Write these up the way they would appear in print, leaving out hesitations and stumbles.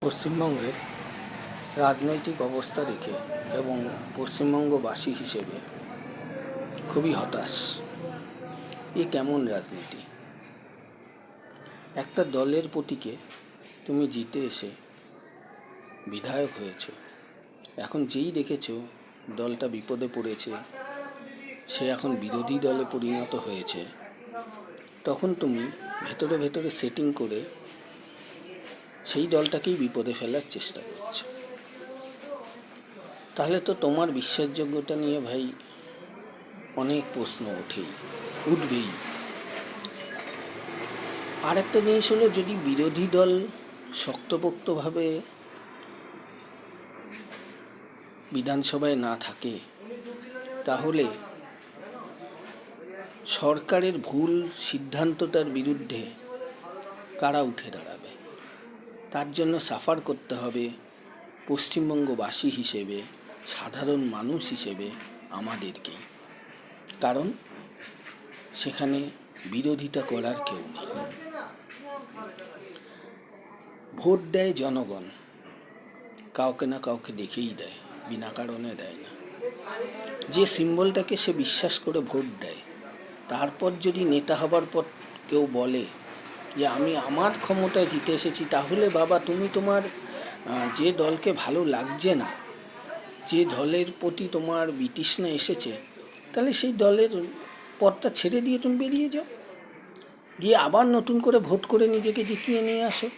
পশ্চিমবঙ্গের রাজনৈতিক অবস্থা দেখে এবং পশ্চিমবঙ্গবাসী হিসেবে খুবই হতাশ। এ কেমন রাজনীতি? একটা দলের প্রতীকে তুমি জিতে এসে বিধায়ক হয়েছ, এখন যেই দেখেছ দলটা বিপদে পড়েছে, সে এখন বিরোধী দলে পরিণত হয়েছে, তখন তুমি ভেতরে ভেতরে সেটিং করে সেই দলটাকেই বিপদে ফেলার চেষ্টা করছো। তাহলে তো তোমার বিশ্বাসযোগ্যতা নিয়ে ভাই অনেক প্রশ্ন উঠবেই। আর একটা জিনিস হলো, যদি বিরোধী দল শক্তপোক্তভাবে বিধানসভায় না থাকে, তাহলে সরকারের ভুল সিদ্ধান্তটার বিরুদ্ধে কারা উঠে দাঁড়াবে? তার জন্য সাফার করতে হবে পশ্চিমবঙ্গবাসী হিসেবে, সাধারণ মানুষ হিসেবে আমাদেরকেই। কারণ সেখানে বিরোধিতা করার কেউ নেই। ভোট দেয় জনগণ, কাউকে না কাউকে দেখেই দেয়, বিনা কারণে দেয় না। যে সিম্বলটাকে সে বিশ্বাস করে ভোট দেয়, তারপর যদি নেতা হবার পর কেউ বলে যে আমি আমার ক্ষমতায় জিতে এসেছি, তাহলে বাবা তুমি তোমার যে দলকে ভালো লাগছে না, যে দলের প্রতি তোমার বিতৃষ্ণা এসেছে, তাহলে সেই দলের পথটা ছেড়ে দিয়ে তুমি বেরিয়ে যাও, গিয়ে আবার নতুন করে ভোট করে নিজেকে জিতিয়ে নিয়ে আসো,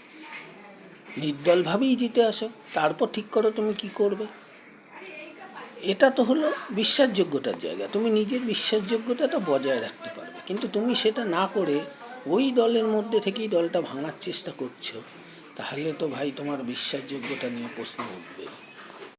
নির্দলভাবেই জিতে আসো, তারপর ঠিক করো তুমি কি করবে। এটা তো হলো বিশ্বাসযোগ্যতার জায়গা, তুমি নিজের বিশ্বাসযোগ্যতাটা বজায় রাখতে পারবে। কিন্তু তুমি সেটা না করে ওই দলের মধ্যে থেকেই দলটা ভাঙার চেষ্টা করছো, তাহলে তো ভাই তোমার বিশ্বাসযোগ্যতা নিয়ে প্রশ্ন উঠবে।